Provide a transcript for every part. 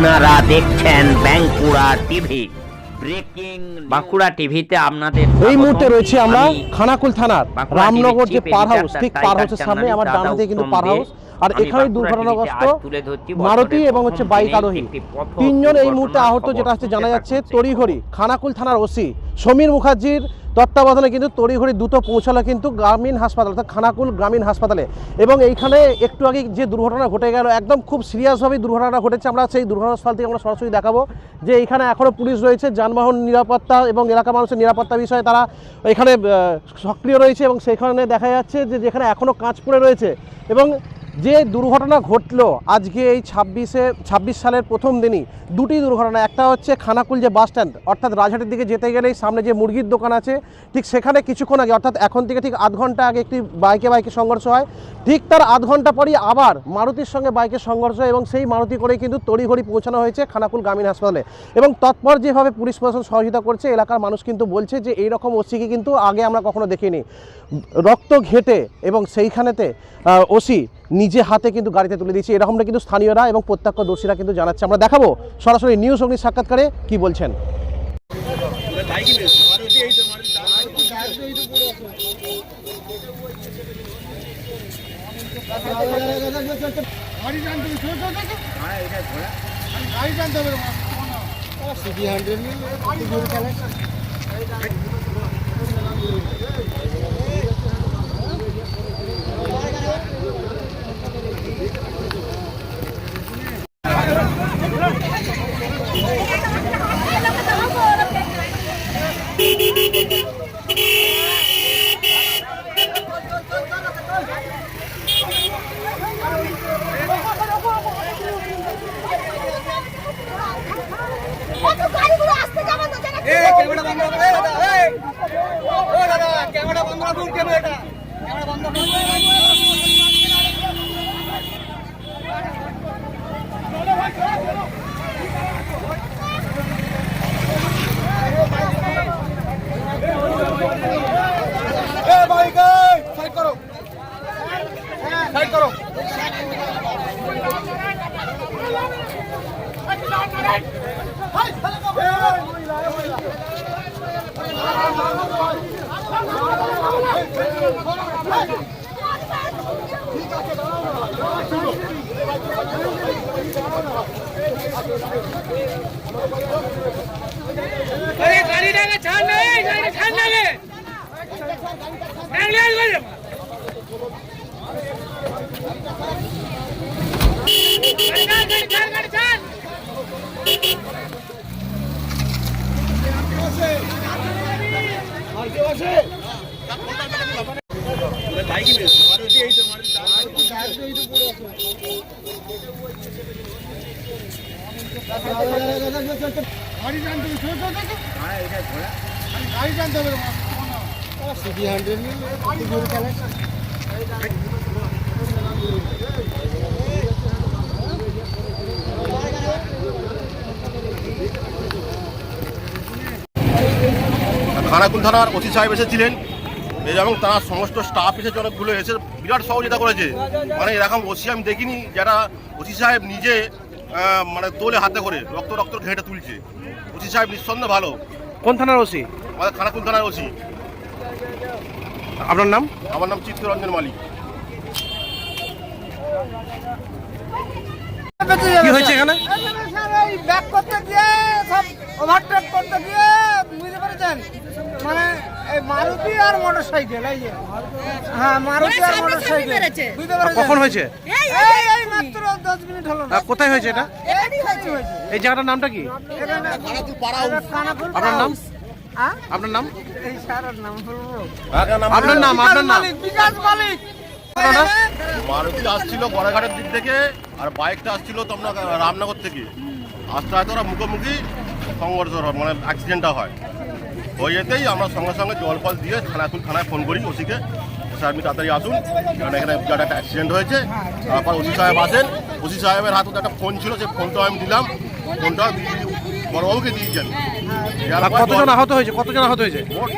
আপনারা দেখছেন Bankura TV. Breaking Bankura টিভিতে আপনাদের এই মুহূর্তে রয়েছে আমরা খানাকুল থানার রামনগর যে পার হাউস, ঠিক পার হাউসের সামনে আমার ডান হাতে কিন্তু পার হাউস, আর এখানে দুর্ঘটনাগ্রস্ত মারুতি এবং হচ্ছে বাইক আরোহী তিনজন এই মুহূর্তে আহত, যেটা হচ্ছে জানা যাচ্ছে। তড়িঘড়ি খানাকুল থানার ওসি সমীর মুখার্জির তত্ত্বাবধানে কিন্তু তড়িঘড়ি দ্রুত পৌঁছালো কিন্তু গ্রামীণ হাসপাতাল, অর্থাৎ খানাকুল গ্রামীণ হাসপাতালে। এবং এইখানে একটু আগে যে দুর্ঘটনা ঘটে গেল, একদম খুব সিরিয়াসভাবেই দুর্ঘটনা ঘটেছে। আমরা সেই দুর্ঘটনাস্থল থেকে আমরা সরাসরি দেখাবো যে এইখানে এখনও পুলিশ রয়েছে, যানবাহন নিরাপত্তা এবং এলাকা মানুষের নিরাপত্তা বিষয়ে তারা এখানে সক্রিয় রয়েছে। এবং সেখানে দেখা যাচ্ছে যে যেখানে এখনও কাঁচ পড়ে রয়েছে। এবং যে দুর্ঘটনা ঘটলো আজকে এই 26 সালের প্রথম দিনই দুটি দুর্ঘটনা। একটা হচ্ছে খানাকুল যে বাস স্ট্যান্ড, অর্থাৎ রাজহাটের দিকে যেতে গেলেই সামনে যে মুরগির দোকান আছে, ঠিক সেখানে কিছুক্ষণ আগে, অর্থাৎ এখন থেকে ঠিক আধ ঘন্টা আগে একটি বাইকে সংঘর্ষ হয়। ঠিক তার আধ ঘন্টা পরই আবার মারুতির সঙ্গে বাইকের সংঘর্ষ হয় এবং সেই মারুতি করেই কিন্তু তড়িঘড়ি পৌঁছানো হয়েছে খানাকুল গ্রামীণ হাসপাতালে। এবং তৎপর যেভাবে পুলিশ প্রশাসন সহযোগিতা করছে, এলাকার মানুষ কিন্তু বলছে যে এইরকম ওসিকে কিন্তু আগে আমরা কখনো দেখিনি। রক্ত ঘেটে এবং সেইখানেতে ওসি নিজে হাতে কিন্তু গাড়িতে তুলে দিয়েছে, এরকমটা কিন্তু স্থানীয়রা এবং প্রত্যক্ষদর্শীরা কিন্তু জানাচ্ছে। আমরা দেখাবো সরাসরি নিউজ অগ্নির সাক্ষাৎকারে কি বলছেন। খানাকুল থানার ওসি সাহেব এসেছিলেন এবং তার সমস্ত স্টাফ এসেছে, অনেকগুলো এসে বিরাট সহযোগিতা করেছে। মানে এরকম ওসি আমি দেখিনি, যারা ওসি সাহেব নিজে মানে তোলে হাতে করে রক্ত ঘেঁটে তুলছে। ওসি সাহেব নিঃসন্দেহে ভালো। কোন থানার ওসি? আমাদের খানাকুল থানার ওসি। আপনার নাম? আমার নাম চিত্তরঞ্জন মালিক। কি হয়েছে এখানে? ব্যাক করতে গিয়ে সব ওভারটেক করতে গিয়ে বুঝতে পেরেছেন, মানে এই মারুতি আর মোটরসাইকেল, এই যে হ্যাঁ মারুতি আর মোটরসাইকেল বুঝতে পেরেছেন। কখন হয়েছে? এই মাত্র 10 মিনিট হলো। কোথায় হয়েছে এটা? এই জায়গাটার নামটা কি? খানাকুল পাড়া হাউস। আপনার নাম? আপনার নাম? এই স্যারের নাম বলবো? আপনার নাম? আপনার নাম? বিকাশ মালিক। মারুতি আসছিল গড়াঘাটের দিক থেকে আর বাইকটা আসছিল তোমার রামনগর থেকে। আসতে হয়তো ওরা মুখোমুখি সংঘর্ষ হয়, মানে অ্যাক্সিডেন্টটা হয়। হয়ে যেতেই আমরা সঙ্গে সঙ্গে জল ফল দিয়ে খানাকুল থানায় ফোন করি ওসিকে, স্যার আপনি তাড়াতাড়ি আসুন, কারণ এখানে বিরাট একটা অ্যাক্সিডেন্ট হয়েছে। তারপর ওসি সাহেব আসেন, ওসি সাহেবের হাতে একটা ফোন ছিল, সেই ফোনটাও আমি দিলাম, ফোনটা বড়বাবুকে দিয়েছেন। কতজন আহত হয়েছে? কতজন আহত হয়েছে? মোট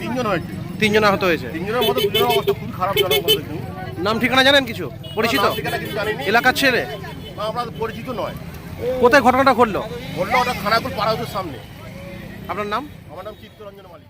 তিনজন হয়েছে। তিনজন আহত হয়েছে। তিনজনের মধ্যে দুজনের অবস্থা খুবই খারাপ। নাম ঠিকানা জানেন কিছু? পরিচিত ঠিকানা কিছু জানিনি। এলাকার ছেলে? আমরা পরিচিত নয়। কোথায় ঘটনাটা ঘটলো? বললো ওটা খানাকুল পাড়া হাউসের সামনে। আপনার নাম? আমার নাম চিত্তরঞ্জন মালিক।